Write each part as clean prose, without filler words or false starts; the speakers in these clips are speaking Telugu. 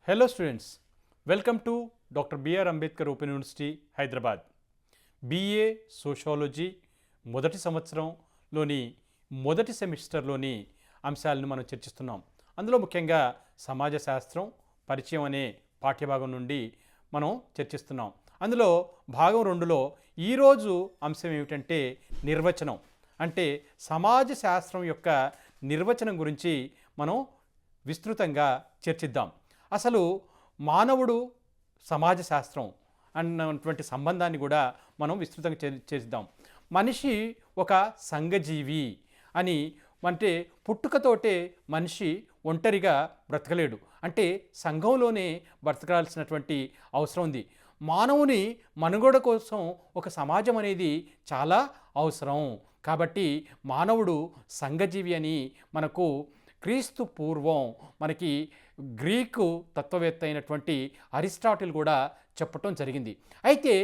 Hello students, welcome to Dr. B.R. Ambedkar Open University, Hyderabad. BA sociology మొదటి సంవత్సరంలోని మొదటి సెమిస్టర్లోని అంశాలను మనం చర్చిస్తున్నాం. అందులో ముఖ్యంగా సమాజ శాస్త్రం పరిచయం అనే పాఠ్యభాగం నుండి మనం చర్చిస్తున్నాం. అందులో భాగం 2లో ఈరోజు అంశం ఏమిటంటే నిర్వచనం. అంటే సమాజ శాస్త్రం యొక్క నిర్వచనం గురించి మనం విస్తృతంగా చర్చిద్దాం. అసలు మానవుడు సమాజ శాస్త్రం అన్నటువంటి సంబంధాన్ని కూడా మనం విస్తృతంగా చేద్దాం. మనిషి ఒక సంఘజీవి అని, అంటే పుట్టుకతోటే మనిషి ఒంటరిగా బ్రతకలేడు, అంటే సంఘంలోనే బ్రతకాల్సినటువంటి అవసరం ఉంది. మానవుని మనుగడ కోసం ఒక సమాజం అనేది చాలా అవసరం. కాబట్టి మానవుడు సంఘజీవి అని మనకు క్రీస్తు పూర్వం మనకి గ్రీకు తత్వవేత్త అయినటువంటి అరిస్టాటిల్ కూడా చెప్పటం జరిగింది. అయితే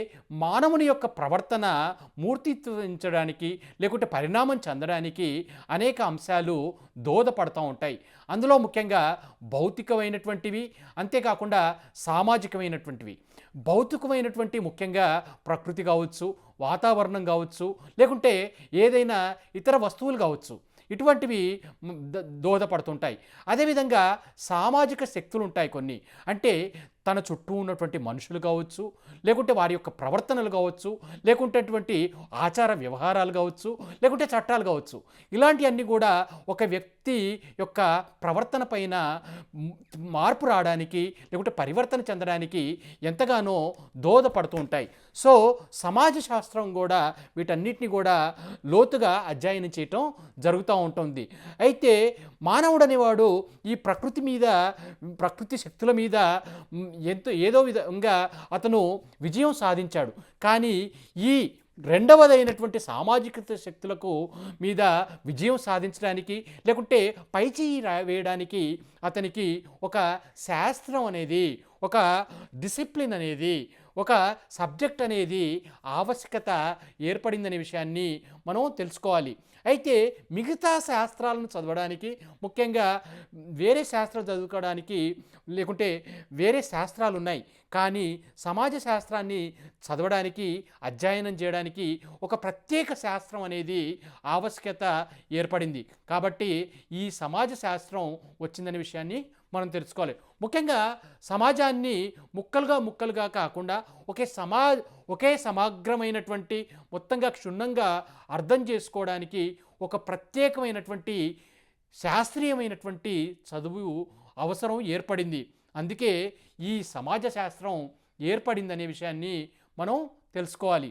మానవుని యొక్క ప్రవర్తన మూర్తిత్వించడానికి లేకుంటే పరిణామం చెందడానికి అనేక అంశాలు దోహదపడుతూ ఉంటాయి. అందులో ముఖ్యంగా భౌతికమైనటువంటివి, అంతేకాకుండా సామాజికమైనటువంటివి. భౌతికమైనటువంటి ముఖ్యంగా ప్రకృతి కావచ్చు, వాతావరణం కావచ్చు, లేకుంటే ఏదైనా ఇతర వస్తువులు కావచ్చు, ఇటువంటివి దోహదపడుతుంటాయి. అదేవిధంగా సామాజిక శక్తులు ఉంటాయి కొన్ని, అంటే తన చుట్టూ ఉన్నటువంటి మనుషులు కావచ్చు, లేకుంటే వారి యొక్క ప్రవర్తనలు కావచ్చు, లేకుంటేటువంటి ఆచార వ్యవహారాలు కావచ్చు, లేకుంటే చట్టాలు కావచ్చు. ఇలాంటివన్నీ కూడా ఒక వ్యక్తి యొక్క ప్రవర్తన పైన మార్పు రావడానికి లేకుంటే పరివర్తన చెందడానికి ఎంతగానో దోహదపడుతూ ఉంటాయి. సో సమాజ శాస్త్రం కూడా వీటన్నిటిని కూడా లోతుగా అధ్యయనం చేయటం జరుగుతూ ఉంటుంది. అయితే మానవుడు అనేవాడు ఈ ప్రకృతి శక్తుల మీద ఏదో విధంగా అతను విజయం సాధించాడు. కానీ ఈ రెండవదైనటువంటి సామాజిక శక్తులకు మీద విజయం సాధించడానికి లేకుంటే పైచేయి వేయడానికి అతనికి ఒక శాస్త్రం అనేది, ఒక డిసిప్లిన్ అనేది, ఒక సబ్జెక్ట్ అనేది ఆవశ్యకత ఏర్పడిందనే విషయాన్ని మనం తెలుసుకోవాలి. అయితే మిగతా శాస్త్రాలను చదవడానికి, ముఖ్యంగా వేరే శాస్త్రాలు చదువుకోవడానికి లేకుంటే వేరే శాస్త్రాలు ఉన్నాయి, కానీ సమాజ శాస్త్రాన్ని చదవడానికి అధ్యయనం చేయడానికి ఒక ప్రత్యేక శాస్త్రం అనేది ఆవశ్యకత ఏర్పడింది. కాబట్టి ఈ సమాజ శాస్త్రం వచ్చిందనే విషయాన్ని మనం తెలుసుకోవాలి. ముఖ్యంగా సమాజాన్ని ముక్కలుగా కాకుండా ఒకే సమగ్రమైనటువంటి మొత్తంగా క్షుణ్ణంగా అర్థం చేసుకోవడానికి ఒక ప్రత్యేకమైనటువంటి శాస్త్రీయమైనటువంటి చదువు అవసరం ఏర్పడింది. అందుకే ఈ సమాజ శాస్త్రం ఏర్పడిందనే విషయాన్ని మనం తెలుసుకోవాలి.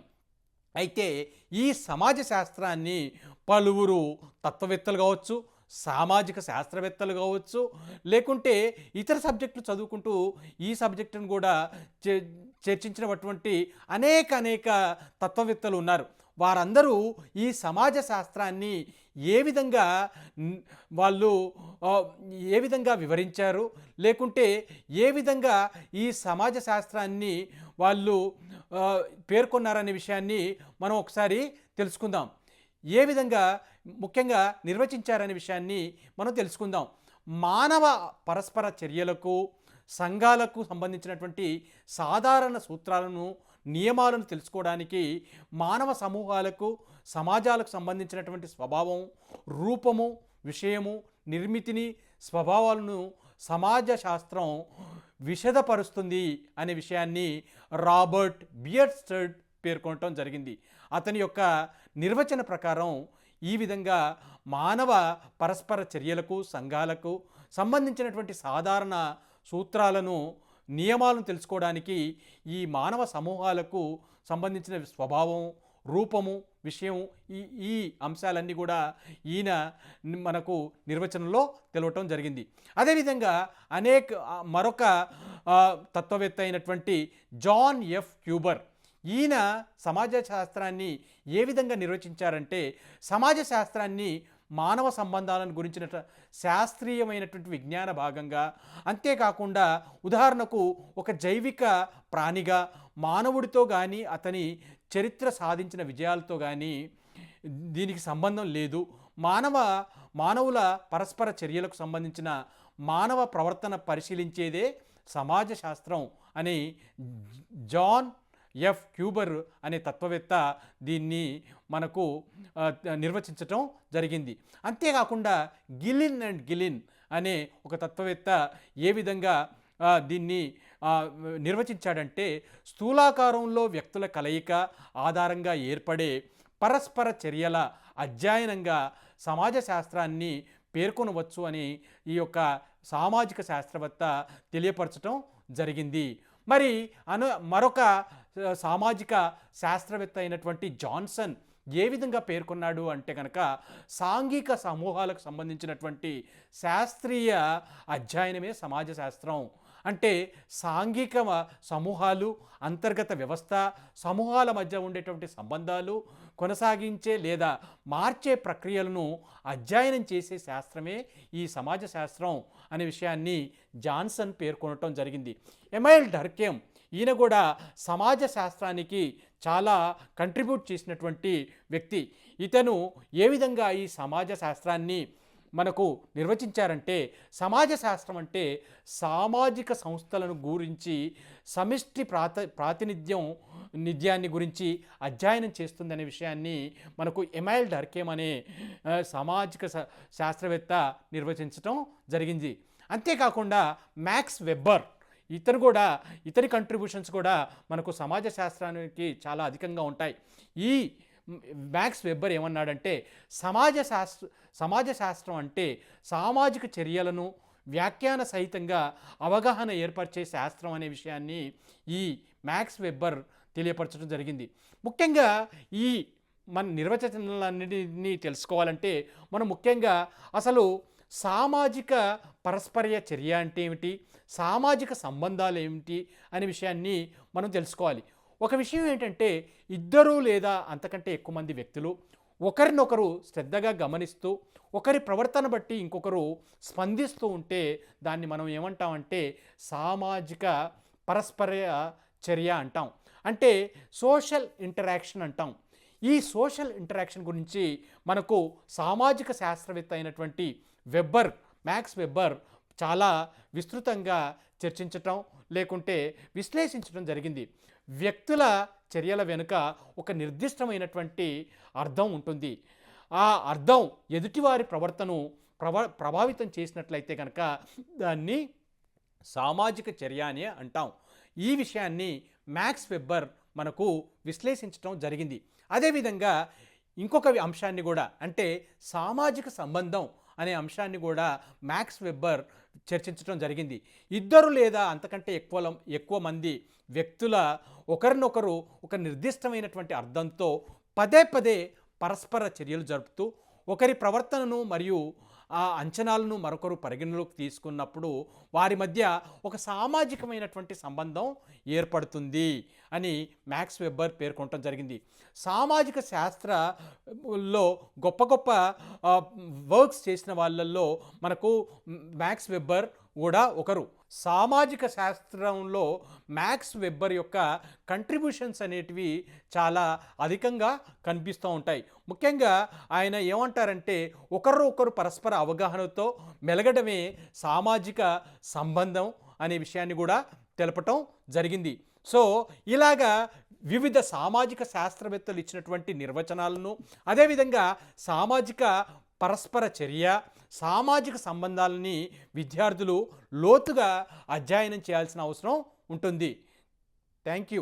అయితే ఈ సమాజ శాస్త్రాన్ని పలువురు తత్వవేత్తలు కావచ్చు, సామాజిక శాస్త్రవేత్తలు కావచ్చు, లేకుంటే ఇతర సబ్జెక్టులు చదువుకుంటూ ఈ సబ్జెక్టును కూడా చర్చించినటువంటి అనేక తత్వవేత్తలు ఉన్నారు. వారందరూ ఈ సమాజ శాస్త్రాన్ని ఏ విధంగా వివరించారు, లేకుంటే ఏ విధంగా ఈ సమాజ శాస్త్రాన్ని వాళ్ళు పేర్కొన్నారనే విషయాన్ని మనం ఒకసారి తెలుసుకుందాం. ఏ విధంగా ముఖ్యంగా నిర్వచించారనే విషయాన్ని మనం తెలుసుకుందాం. మానవ పరస్పర చర్యలకు, సంఘాలకు సంబంధించినటువంటి సాధారణ సూత్రాలను, నియమాలను తెలుసుకోవడానికి మానవ సమూహాలకు, సమాజాలకు సంబంధించినటువంటి స్వభావం, రూపము, విషయము, నిర్మితిని, స్వభావాలను సమాజ శాస్త్రం విశదపరుస్తుంది అనే విషయాన్ని రాబర్ట్ బియర్స్టెడ్ పేర్కొనటం జరిగింది. అతని యొక్క నిర్వచన ప్రకారం ఈ విధంగా మానవ పరస్పర చర్యలకు, సంఘాలకు సంబంధించినటువంటి సాధారణ సూత్రాలను, నియమాలను తెలుసుకోవడానికి ఈ మానవ సమూహాలకు సంబంధించిన స్వభావం, రూపము, విషయం, ఈ అంశాలన్నీ కూడా ఈయన మనకు నిర్వచనంలో తెలవటం జరిగింది. అదేవిధంగా మరొక తత్వవేత్త అయినటువంటి జాన్ ఎఫ్ క్యూబర్, ఈయన సమాజ శాస్త్రాన్ని ఏ విధంగా నిర్వచించారంటే, సమాజ శాస్త్రాన్ని మానవ సంబంధాలను గురించిన శాస్త్రీయమైనటువంటి విజ్ఞాన భాగంగా, అంతేకాకుండా ఉదాహరణకు ఒక జైవిక ప్రాణిగా, మానవుడితో కానీ అతని చరిత్ర సాధించిన విజయాలతో కానీ దీనికి సంబంధం లేదు, మానవుల పరస్పర చర్యలకు సంబంధించిన మానవ ప్రవర్తన పరిశీలించేదే సమాజ శాస్త్రం అని జాన్ ఎఫ్ క్యూబర్ అనే తత్వవేత్త దీన్ని మనకు నిర్వచించటం జరిగింది. అంతేకాకుండా గిలిన్ అండ్ గిలిన్ అనే ఒక తత్వవేత్త ఏ విధంగా దీన్ని నిర్వచించాడంటే, స్థూలాకారంలో వ్యక్తుల కలయిక ఆధారంగా ఏర్పడే పరస్పర చర్యల అధ్యయనంగా సమాజ శాస్త్రాన్ని పేర్కొనవచ్చు అని ఈ యొక్క సామాజిక శాస్త్రవేత్త తెలియపరచడం జరిగింది. మరి మరొక సామాజిక శాస్త్రవేత్త అయినటువంటి జాన్సన్ ఏ విధంగా పేర్కొన్నాడు అంటే కనుక, సాంఘిక సమూహాలకు సంబంధించినటువంటి శాస్త్రీయ అధ్యయనమే సమాజ శాస్త్రం. అంటే సాంఘిక సమూహాలు, అంతర్గత వ్యవస్థ, సమూహాల మధ్య ఉండేటువంటి సంబంధాలు, కొనసాగించే లేదా మార్చే ప్రక్రియలను అధ్యయనం చేసే శాస్త్రమే ఈ సమాజ శాస్త్రం అనే విషయాన్ని జాన్సన్ పేర్కొనటం జరిగింది. ఎమైల్ డర్కేమ్ ఈయన కూడా సమాజ శాస్త్రానికి చాలా కంట్రిబ్యూట్ చేసినటువంటి వ్యక్తి. ఇతను ఏ విధంగా ఈ సమాజ శాస్త్రాన్ని మనకు నిర్వచించారంటే, సమాజ శాస్త్రం అంటే సామాజిక సంస్థలను గురించి సమిష్టి ప్రాతినిధ్యాన్ని గురించి అధ్యయనం చేస్తుందనే విషయాన్ని మనకు ఎమైల్ డర్కేమ్ అనే సామాజిక శాస్త్రవేత్త నిర్వచించడం జరిగింది. అంతేకాకుండా మ్యాక్స్ వెబ్బర్, ఇతని కంట్రిబ్యూషన్స్ కూడా మనకు సమాజ శాస్త్రానికి చాలా అధికంగా ఉంటాయి. ఈ మ్యాక్స్ వెబ్బర్ ఏమన్నాడంటే, సమాజ శాస్త్రం అంటే సామాజిక చర్యలను వ్యాఖ్యాన సహితంగా అవగాహన ఏర్పరిచే శాస్త్రం అనే విషయాన్ని ఈ మ్యాక్స్ వెబ్బర్ తెలియపరచడం జరిగింది. ముఖ్యంగా ఈ మన నిర్వచనాలన్నిటినీ తెలుసుకోవాలంటే మనం ముఖ్యంగా అసలు సామాజిక పరస్పర చర్య అంటే ఏమిటి, సామాజిక సంబంధాలు ఏమిటి అనే విషయాన్ని మనం తెలుసుకోవాలి. ఒక విషయం ఏంటంటే, ఇద్దరు లేదా అంతకంటే ఎక్కువ మంది వ్యక్తులు ఒకరినొకరు శ్రద్ధగా గమనిస్తూ ఒకరి ప్రవర్తన బట్టి ఇంకొకరు స్పందిస్తూ ఉంటే దాన్ని మనం ఏమంటామంటే సామాజిక పరస్పర చర్య అంటాం. అంటే సోషల్ ఇంటరాక్షన్ అంటాం. ఈ సోషల్ ఇంటరాక్షన్ గురించి మనకు సామాజిక శాస్త్రవేత్త అయినటువంటి మ్యాక్స్ వెబ్బర్ చాలా విస్తృతంగా చర్చించటం లేకుంటే విశ్లేషించడం జరిగింది. వ్యక్తుల చర్యల వెనుక ఒక నిర్దిష్టమైనటువంటి అర్థం ఉంటుంది. ఆ అర్థం ఎదుటివారి ప్రవర్తనను ప్రభావితం చేసినట్లయితే కనుక దాన్ని సామాజిక చర్య అని అంటాం. ఈ విషయాన్ని మ్యాక్స్ వెబ్బర్ మనకు విశ్లేషించడం జరిగింది. అదేవిధంగా ఇంకొక అంశాన్ని కూడా, అంటే సామాజిక సంబంధం అనే అంశాన్ని కూడా మ్యాక్స్ వెబ్బర్ చర్చించడం జరిగింది. ఇద్దరు లేదా అంతకంటే ఎక్కువ మంది వ్యక్తుల ఒకరినొకరు ఒక నిర్దిష్టమైనటువంటి అర్థంతో పదే పరస్పర చర్యలు జరుపుతూ ఒకరి ప్రవర్తనను మరియు ఆ అంచనాలను మరొకరు పరిగణలోకి తీసుకున్నప్పుడు వారి మధ్య ఒక సామాజికమైనటువంటి సంబంధం ఏర్పడుతుంది అని మ్యాక్స్ వెబ్బర్ పేర్కొనడం జరిగింది. సామాజిక శాస్త్రంలో గొప్ప వర్క్స్ చేసిన వాళ్ళల్లో మనకు మ్యాక్స్ వెబ్బర్ కూడా ఒకరు. సామాజిక శాస్త్రంలో మ్యాక్స్ వెబ్బర్ యొక్క కంట్రిబ్యూషన్స్ అనేటివి చాలా అధికంగా కనిపిస్తూ ఉంటాయి. ముఖ్యంగా ఆయన ఏమంటారంటే, ఒకరు పరస్పర అవగాహనతో మెలగడమే సామాజిక సంబంధం అనే విషయాన్ని కూడా తెలపటం జరిగింది. సో ఇలాగా వివిధ సామాజిక శాస్త్రవేత్తలు ఇచ్చినటువంటి నిర్వచనాలను, అదేవిధంగా సామాజిక పరస్పర చర్య, సామాజిక సంబంధాలని విద్యార్థులు లోతుగా అధ్యయనం చేయాల్సిన అవసరం ఉంటుంది. Thank you.